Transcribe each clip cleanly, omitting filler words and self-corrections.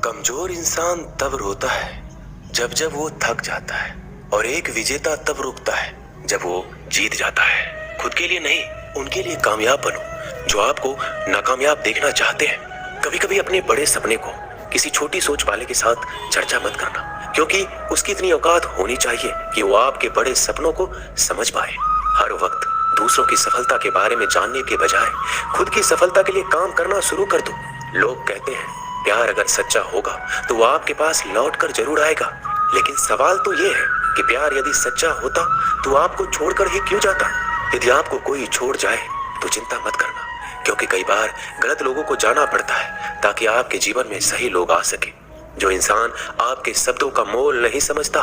कमजोर इंसान तब रोता है जब जब वो थक जाता है, और एक विजेता तब रुकता है जब वो जीत जाता है। खुद के लिए नहीं, उनके लिए कामयाब बनो जो आपको नाकामयाब देखना चाहते हैं। कभी कभी अपने बड़े सपने को किसी छोटी सोच वाले के साथ चर्चा मत करना, क्योंकि उसकी इतनी औकात होनी चाहिए कि वो आपके बड़े सपनों को समझ पाए। हर वक्त दूसरों की सफलता के बारे में जानने के बजाय खुद की सफलता के लिए काम करना शुरू कर दो। लोग कहते हैं प्यार अगर सच्चा होगा तो वो आपके पास लौट कर जरूर आएगा, लेकिन सवाल तो ये है कि प्यार यदि सच्चा होता तो आपको छोड़कर ही क्यों जाता। यदि आपको कोई छोड़ जाए तो चिंता मत करना, क्योंकि कई बार गलत लोगों को जाना पड़ता है ताकि आपके जीवन में सही लोग आ सके। जो इंसान आपके शब्दों का मोल नहीं समझता,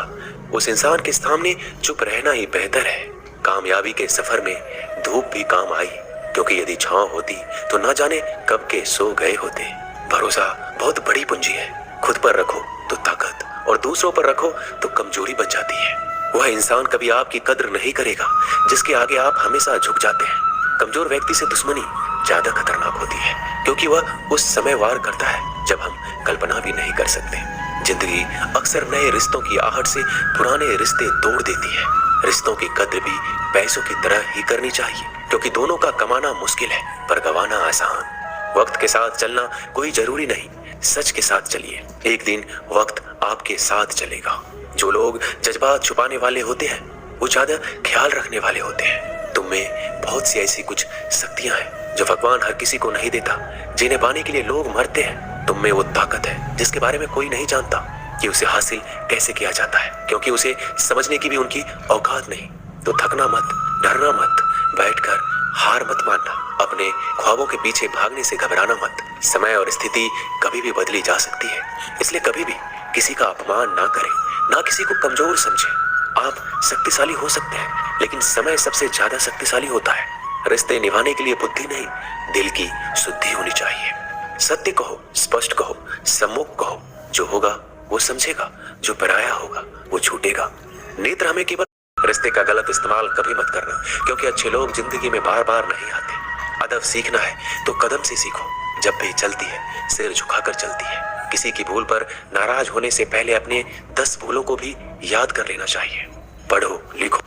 उस इंसान के सामने चुप रहना ही बेहतर है। कामयाबी के सफर में धूप भी काम आई, क्योंकि यदि छांव होती तो न जाने कब के सो गए होते। भरोसा बहुत बड़ी पूंजी है। खुद पर रखो तो ताकत, और दूसरों पर रखो तो कमजोरी बच जाती है। वह इंसान कभी आपकी कद्र नहीं करेगा जिसके आगे आप हमेशा झुक जाते हैं। कमजोर व्यक्ति से दुश्मनी ज्यादा खतरनाक होती है, क्योंकि वह उस समय वार करता है जब हम कल्पना भी नहीं कर सकते। जिंदगी अक्सर नए रिश्तों की आहट से पुराने रिश्ते तोड़ देती है। रिश्तों की कद्र भी पैसों की तरह ही करनी चाहिए, क्योंकि दोनों का कमाना मुश्किल है पर गंवाना आसान। वक्त के साथ चलना कोई जरूरी नहीं, सच के साथ चलिए। एक दिन वक्त आपके साथ चलेगा। जो लोग जज्बात छुपाने वाले होते हैं वो ज्यादा ख्याल रखने वाले होते हैं। तुम में बहुत सी ऐसी कुछ शक्तियां हैं जो भगवान हर किसी को नहीं देता, जिन्हें पाने के लिए लोग मरते हैं। तुम में वो ताकत है जिसके बारे में कोई नहीं जानता कि उसे हासिल कैसे किया जाता है, क्योंकि उसे समझने की भी उनकी औकात नहीं। तो थकना मत, डरना मत, बैठकर हार मत मानना, अपने ख्वाबों के पीछे भागने से घबराना मत। समय और स्थिति कभी भी बदली जा सकती है, इसलिए कभी भी किसी का अपमान ना करें, ना किसी को कमजोर समझें। आप शक्तिशाली हो सकते हैं, लेकिन समय सबसे ज्यादा शक्तिशाली होता है। रिश्ते निभाने के लिए बुद्धि नहीं, दिल की शुद्धि होनी चाहिए। सत्य कहो, स्पष्ट कहो, सम्मुख कहो। जो होगा वो समझेगा, जो पराया होगा वो छूटेगा। नेत्र हमें केवल रिश्ते का गलत इस्तेमाल कभी मत करना, क्योंकि अच्छे लोग जिंदगी में बार बार नहीं आते। अदब सीखना है तो कदम से सीखो। जब भी चलती है सिर झुकाकर चलती है। किसी की भूल पर नाराज होने से पहले अपने 10 भूलों को भी याद कर लेना चाहिए। पढ़ो, लिखो,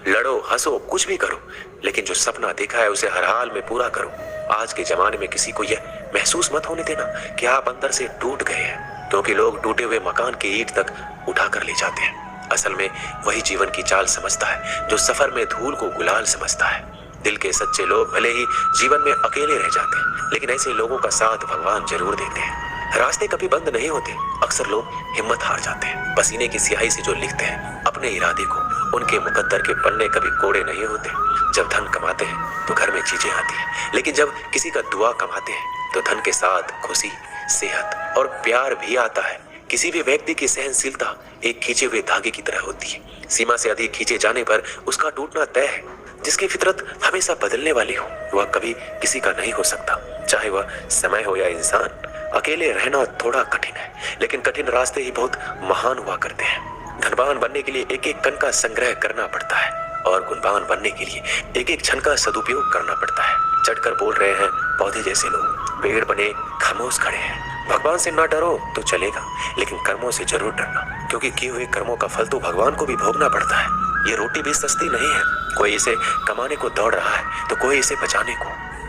लड़ो, हंसो, कुछ भी करो, लेकिन जो सपना देखा है उसे हर हाल में पूरा करो। आज के जमाने में किसी को यह महसूस मत होने देना कि आप अंदर से टूट गए हैं, क्योंकि लोग टूटे हुए मकान की ईंट तक उठा कर ले जाते हैं। असल में वही जीवन की चाल समझता है जो सफर में धूल को गुलाल समझता है। दिल के सच्चे लोग भले ही जीवन में अकेले रह जाते हैं, लेकिन ऐसे लोगों का साथ भगवान जरूर देते हैं। रास्ते कभी बंद नहीं होते, अक्सर लोग हिम्मत हार जाते हैं। पसीने की स्याही से जो लिखते हैं अपने इरादे को, उनके मुकद्दर के पन्ने कभी कोड़े नहीं होते। जब धन कमाते हैं तो घर में चीजें आती हैं, लेकिन जब किसी का दुआ कमाते हैं तो धन के साथ खुशी, सेहत और प्यार भी आता है। किसी भी व्यक्ति की सहनशीलता एक खींचे हुए धागे की तरह होती है। सीमा से अधिक खींचे जाने पर उसका टूटना तय है। जिसकी फितरत हमेशा बदलने वाली हो वह कभी किसी का नहीं हो सकता, चाहे वह समय हो या इंसान। अकेले रहना थोड़ा कठिन है, लेकिन कठिन रास्ते ही बहुत महान हुआ करते हैं। धनवान बनने के लिए एक एक कण का संग्रह करना पड़ता है, और गुणवान बनने के लिए एक एक क्षण का सदुपयोग करना पड़ता है। चढ़कर बोल रहे हैं पौधे जैसे लोग, पेड़ बने खामोश खड़े हैं। भगवान से ना डरो तो चलेगा, लेकिन कर्मों से जरूर डरना, क्योंकि किए हुए कर्मों का फल तो भगवान को भी भोगना पड़ता है। ये रोटी भी सस्ती नहीं है। कोई इसे कमाने को दौड़ रहा है तो कोई इसे बचाने को।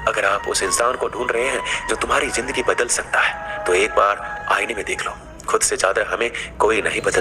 अगर आप उस इंसान को ढूंढ रहे हैं जो तुम्हारी जिंदगी बदल सकता है, तो एक बार आईने में देख लो। खुद से ज्यादा हमें कोई नहीं बदल